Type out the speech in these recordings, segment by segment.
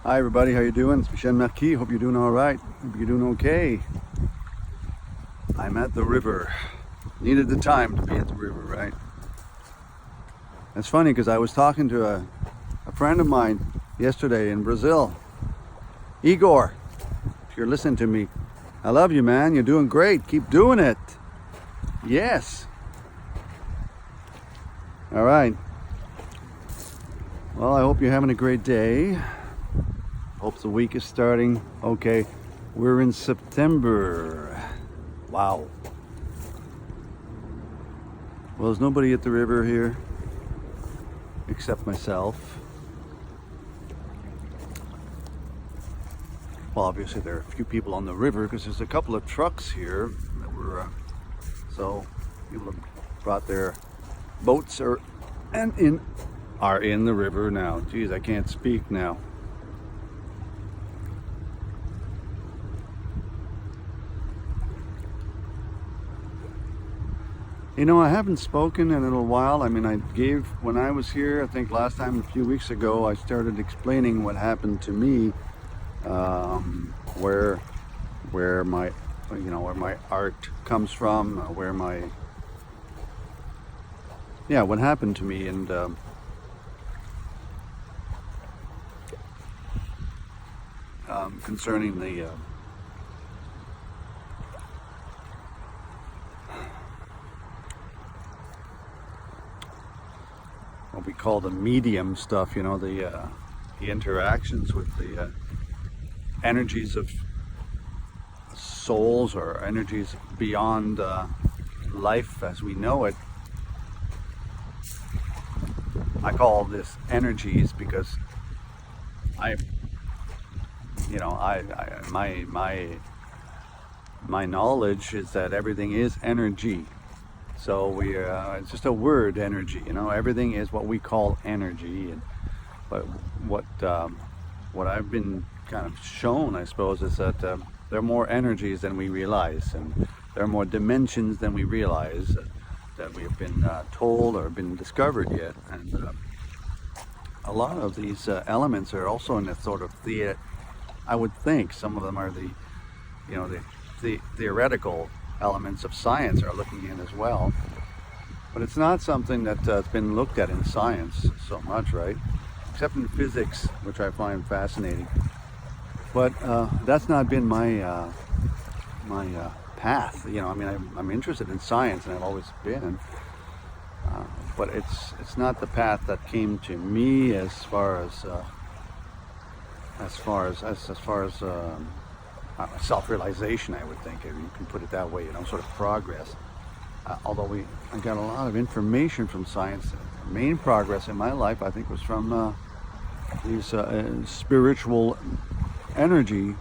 Hi everybody, how you doing? It's Michel Marquis. Hope you're doing all right. Hope you're doing okay. I'm at the river. Needed the time to be at the river, right? It's funny because I was talking to a friend of mine yesterday in Brazil. Igor, if you're listening to me, I love you, man. You're doing great. Keep doing it. Yes. All right. Well, I hope you're having a great day. Hope the week is starting okay. We're in September. Wow. Well, there's nobody at the river here except myself. Well, obviously there are a few people on the river because there's a couple of trucks here that were so people have brought their boats are in the river now. Geez, I can't speak now. You know, I haven't spoken in a little while. I mean, when I was here, I think last time, a few weeks ago, I started explaining what happened to me, where my art comes from, what happened to me, and concerning the what we call the medium stuff, the interactions with the energies of souls or energies beyond life as we know it. I call this energies because my knowledge is that everything is energy. So it's just a word, energy. Everything is what we call energy. But what I've been kind of shown, I suppose, is that there are more energies than we realize, and there are more dimensions than we realize that we have been told or been discovered yet. And a lot of these elements are also in a sort of I would think some of them are the theoretical elements of science are looking in as well, but it's not something that's been looked at in science so much, right? Except in physics, which I find fascinating. But that's not been my path. I'm interested in science, and I've always been. But it's not the path that came to me as far as self-realization, I would think, if you can put it that way, sort of progress. Although I got a lot of information from science. The main progress in my life, I think, was from these spiritual energies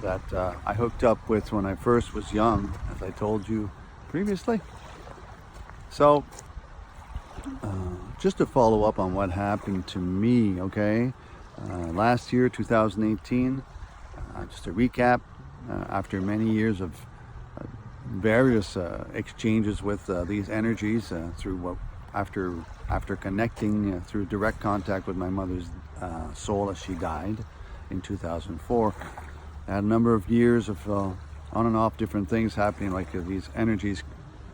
that I hooked up with when I first was young, as I told you previously. So, just to follow up on what happened to me, okay? Last year, 2018, just to recap, after many years of various exchanges with these energies after connecting through direct contact with my mother's soul as she died in 2004, I had a number of years of on and off different things happening, like these energies.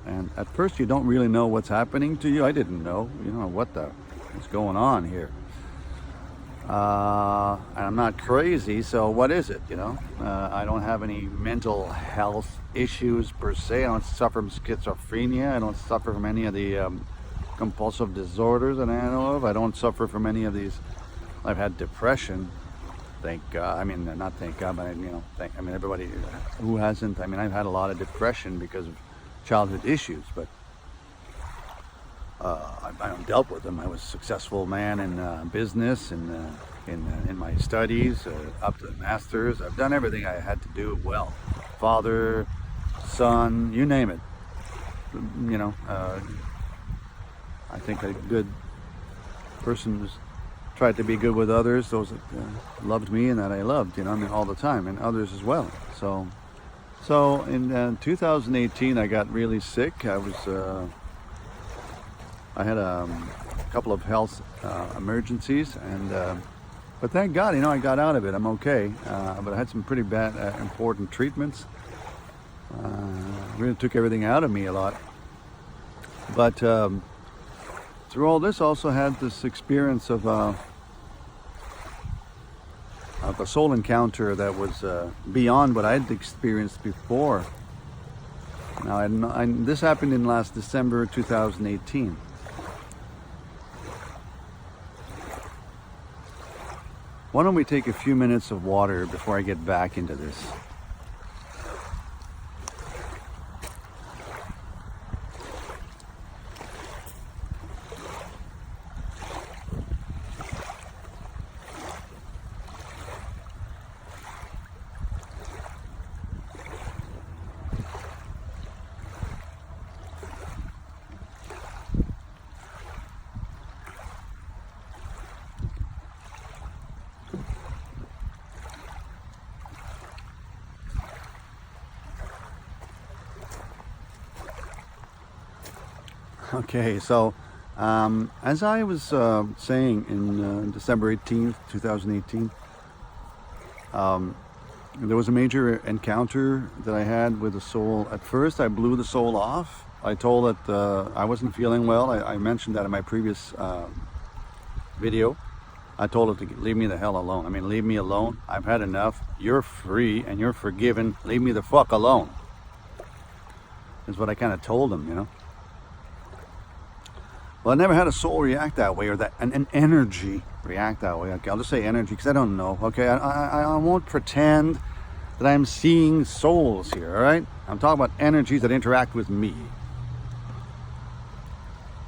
And at first you don't really know what's happening to you. I didn't know, what's going on here. And I'm not crazy, so what is it, I don't have any mental health issues per se. I don't suffer from schizophrenia. I don't suffer from any of the compulsive disorders that I know of. I don't suffer from any of these. I've had depression, thank God. I mean, not thank God, but everybody who hasn't. I've had a lot of depression because of childhood issues, but I dealt with them. I was a successful man in business and in my studies, up to the masters. I've done everything I had to do well. Father, son, you name it. I think a good person who's tried to be good with others, those that loved me and that I loved, all the time, and others as well. So in 2018, I got really sick. I had a couple of health emergencies, and But thank God, I got out of it. I'm okay. But I had some pretty bad, important treatments. Really took everything out of me a lot. But through all this, also had this experience of a soul encounter that was beyond what I'd experienced before. Now, this happened in last December 2018. Why don't we take a few minutes of water before I get back into this? Okay, so as I was saying in December 18th, 2018, there was a major encounter that I had with a soul. At first, I blew the soul off. I told it I wasn't feeling well. I mentioned that in my previous video. I told it to leave me the hell alone. I mean, leave me alone. I've had enough. You're free and you're forgiven. Leave me the fuck alone. Is what I kind of told him, Well, I never had a soul react that way, or that an energy react that way. Okay, I'll just say energy because I don't know. Okay, I won't pretend that I'm seeing souls here. All right, I'm talking about energies that interact with me.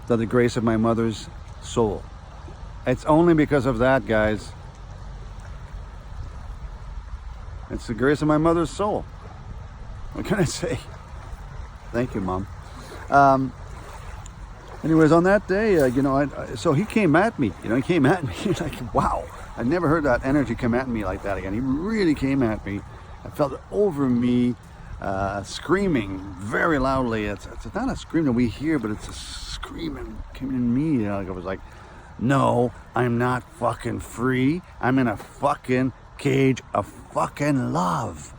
To the grace of my mother's soul. It's only because of that, guys. It's the grace of my mother's soul. What can I say? Thank you, Mom. Anyways, on that day, so he came at me. He came at me like, wow. I'd never heard that energy come at me like that again. He really came at me. I felt it over me, screaming very loudly. It's not a scream that we hear, but it's a screaming came in me. I was like, no, I'm not fucking free. I'm in a fucking cage of fucking love.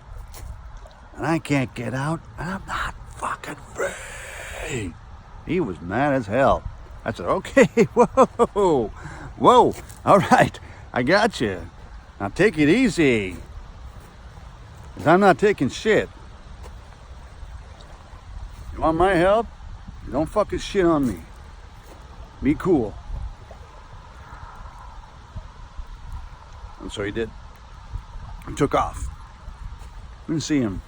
And I can't get out, and I'm not fucking free. He was mad as hell. I said, okay, whoa, all right, I got you. Now take it easy. Because I'm not taking shit. You want my help? Don't fucking shit on me. Be cool. And so he did. He took off. Didn't see him.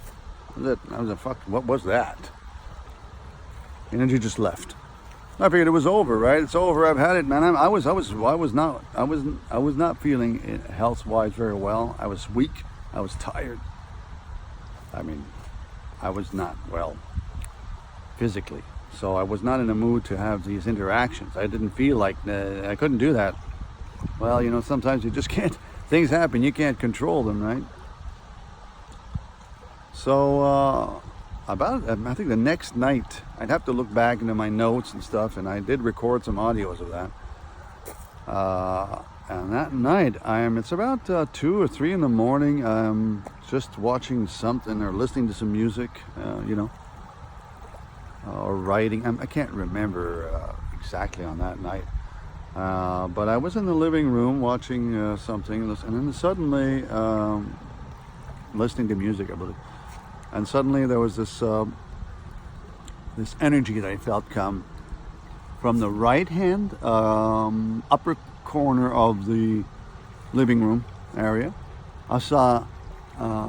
What was that? Energy just left. I figured it was over, right? It's over. I've had it, man. I was not feeling health-wise very well. I was weak. I was tired. I mean, I was not well physically, so I was not in a mood to have these interactions. I didn't feel like I couldn't do that. Well, sometimes you just can't. Things happen. You can't control them, right? So. I think the next night, I'd have to look back into my notes and stuff, and I did record some audios of that. And that night, it's about 2 or 3 in the morning. I'm just watching something or listening to some music, or writing. I can't remember exactly on that night. But I was in the living room watching something, and then suddenly listening to music, I believe. And suddenly there was this energy that I felt come from the right hand upper corner of the living room area. I saw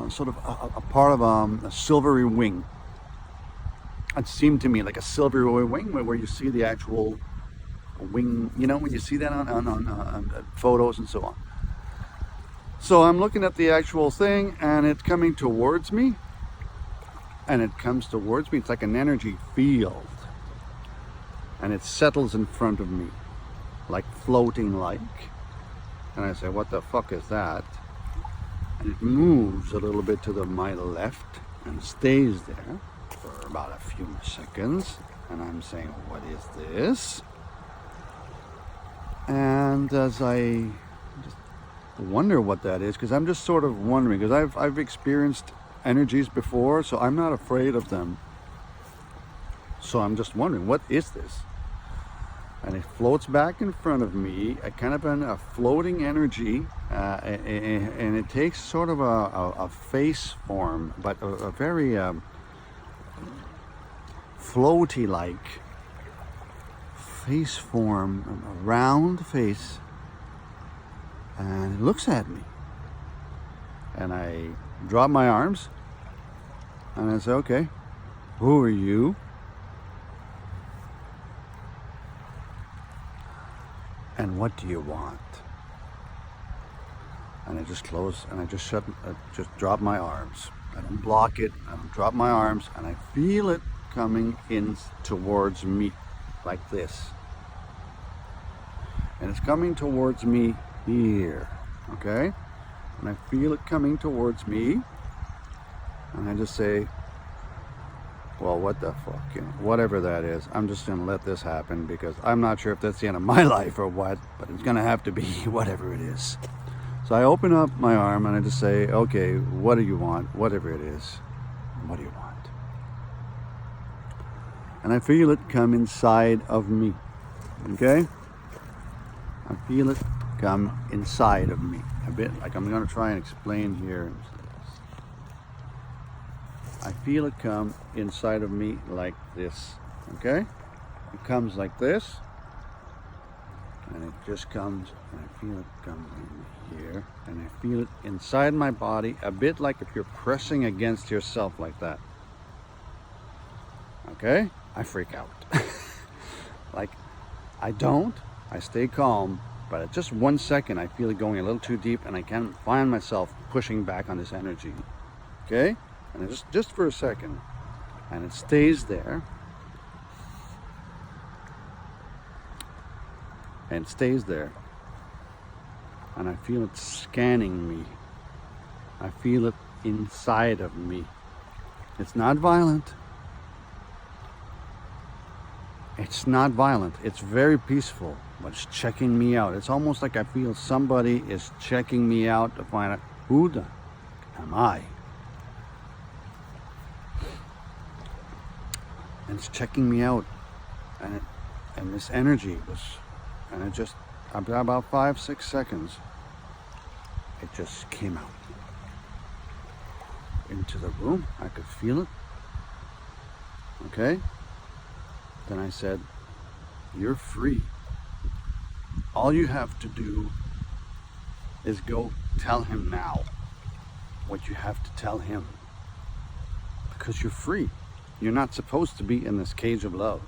sort of a part of a silvery wing. It seemed to me like a silvery wing where you see the actual wing, when you see that on photos and so on. So I'm looking at the actual thing, and it's coming towards me. And it comes towards me. It's like an energy field. And it settles in front of me, like floating like. And I say, what the fuck is that? And it moves a little bit to my left and stays there for about a few seconds. And I'm saying, what is this? And as I just wonder what that is, because I'm just sort of wondering, because I've experienced energies before, so I'm not afraid of them. So I'm just wondering, what is this? And it floats back in front of me, a kind of a floating energy, and it takes sort of a face form, but a very floaty-like face form, a round face, and it looks at me. And I drop my arms, and I say, okay, who are you? And what do you want? And I just close, and I just just drop my arms. I don't block it, I don't drop my arms, and I feel it coming in towards me, like this. And it's coming towards me here, okay? And I feel it coming towards me, and I just say, well, what the fuck, you know, whatever that is, I'm just gonna let this happen, because I'm not sure if that's the end of my life or what, but it's gonna have to be whatever it is. So I open up my arm and I just say, okay, what do you want? Whatever it is, what do you want? And I feel it come inside of me, okay? I feel it come inside of me, a bit like I'm gonna try and explain here. I feel it come inside of me like this, okay? It comes like this, and it just comes, and I feel it come in here, and I feel it inside my body, a bit like if you're pressing against yourself like that, okay? I freak out. Like, I stay calm, but at just 1 second, I feel it going a little too deep, and I can find myself pushing back on this energy, okay? And it's just for a second, and it stays there, and it stays there, and I feel it scanning me. I feel it inside of me. It's not violent. It's not violent. It's very peaceful, but it's checking me out. It's almost like I feel somebody is checking me out to find out, who the am I? And it's checking me out, and this energy was, and it just, after about 5-6 seconds, it just came out into the room. I could feel it, okay? Then I said, you're free. All you have to do is go tell him now what you have to tell him, because you're free. You're not supposed to be in this cage of love.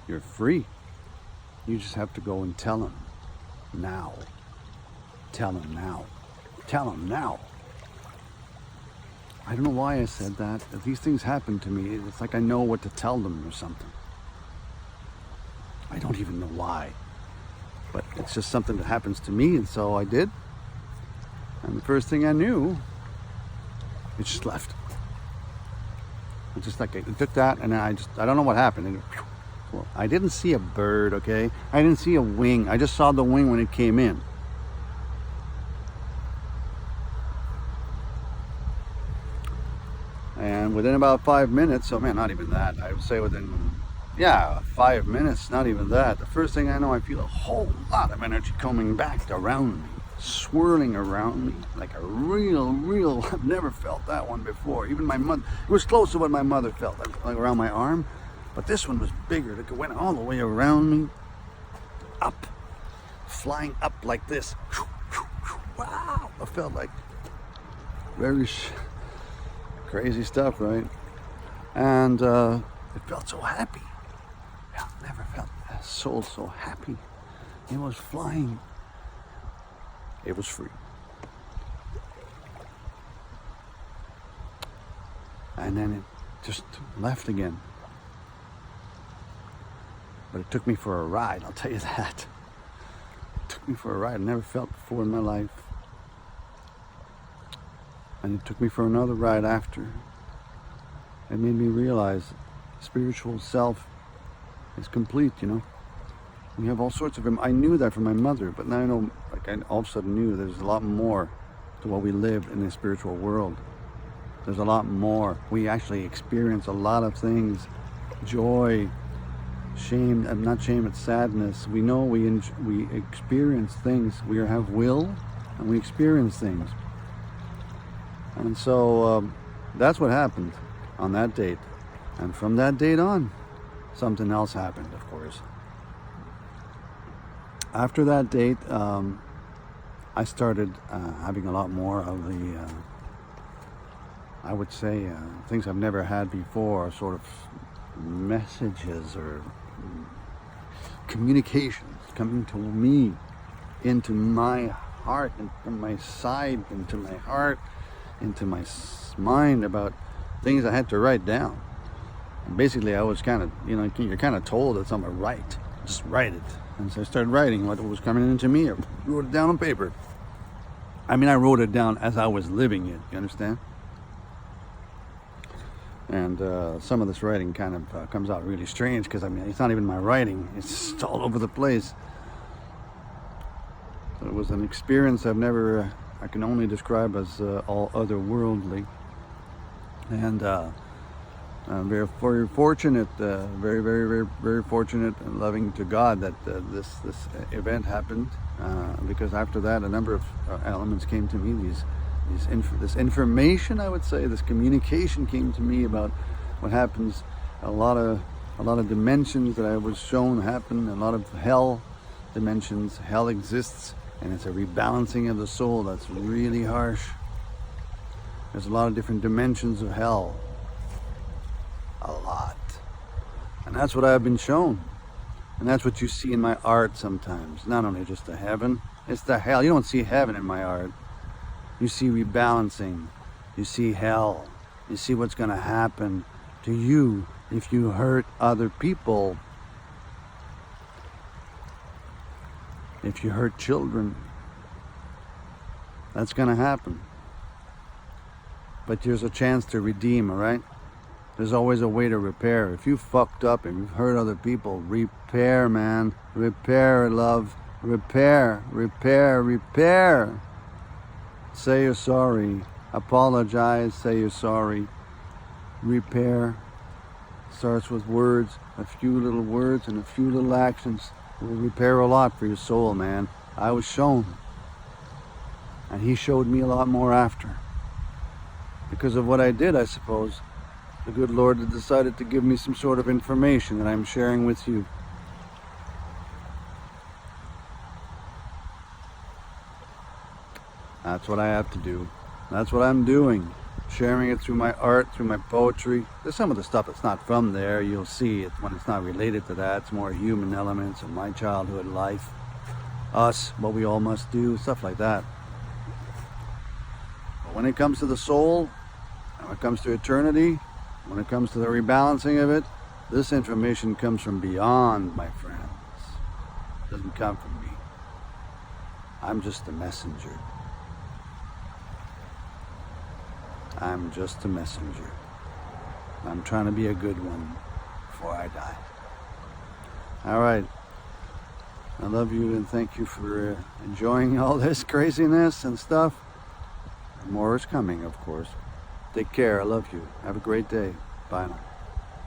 You're free. You just have to go and tell him now. Tell him now. Tell him now. I don't know why I said that. If these things happen to me, it's like I know what to tell them or something. I don't even know why. But it's just something that happens to me, and so I did. And the first thing I knew, it just left. It just like, it took that, and I don't know what happened. And well, I didn't see a bird, okay? I didn't see a wing. I just saw the wing when it came in. And within about 5 minutes, oh man, not even that. I would say within, 5 minutes, not even that. The first thing I know, I feel a whole lot of energy coming back around me, swirling around me like a real, I've never felt that one before. Even my mother, it was close to what my mother felt, like around my arm, but this one was bigger. It went all the way around me, up, flying up like this. Wow, I felt like very crazy stuff, right? And it felt so happy. I've never felt a soul so happy. It was flying. It was free. And then it just left again. But it took me for a ride, I'll tell you that. It took me for a ride I never felt before in my life. And it took me for another ride after. It made me realize spiritual self is complete, you know. We have all sorts of, I knew that from my mother, but now I know, like I all of a sudden knew there's a lot more to what we live in the spiritual world. There's a lot more. We actually experience a lot of things. Joy, shame, not shame, it's sadness. We know we experience things. We have will and we experience things. And so that's what happened on that date. And from that date on, something else happened, of course. After that date, I started having a lot more of the, I would say, things I've never had before, sort of messages or communications coming to me, into my heart, into my side, into my heart, into my mind, about things I had to write down. And basically, I was kind of, you're kind of told that something to write. Just write it. And so I started writing what was coming into me. I wrote it down on paper. I mean, I wrote it down as I was living it. You understand? And some of this writing kind of comes out really strange, because I mean, it's not even my writing. It's just all over the place. It was an experience I've never, I can only describe as all otherworldly. And I'm very fortunate, very fortunate and loving to God that this event happened, because after that a number of elements came to me. This information, I would say, this communication came to me about what happens. A lot of dimensions that I was shown happen. A lot of hell dimensions. Hell exists, and it's a rebalancing of the soul that's really harsh. There's a lot of different dimensions of hell. A lot. And that's what I've been shown. And that's what you see in my art sometimes. Not only just the heaven, it's the hell. You don't see heaven in my art. You see rebalancing. You see hell. You see what's going to happen to you if you hurt other people. If you hurt children. That's going to happen. But there's a chance to redeem, all right? There's always a way to repair. If you fucked up and you've hurt other people, repair, man. Repair, love. Repair, repair, repair. Say you're sorry. Apologize, say you're sorry. Repair. Starts with words. A few little words and a few little actions will repair a lot for your soul, man. I was shown. And he showed me a lot more after. Because of what I did, I suppose. The good Lord had decided to give me some sort of information that I'm sharing with you. That's what I have to do. That's what I'm doing. Sharing it through my art, through my poetry. There's some of the stuff that's not from there. You'll see it when it's not related to that. It's more human elements of my childhood life. Us, what we all must do, stuff like that. But when it comes to the soul, when it comes to eternity, when it comes to the rebalancing of it, this information comes from beyond, my friends. It doesn't come from me. I'm just a messenger. I'm just a messenger. I'm trying to be a good one before I die. All right. I love you and thank you for enjoying all this craziness and stuff. More is coming, of course. Take care. I love you. Have a great day. Bye now.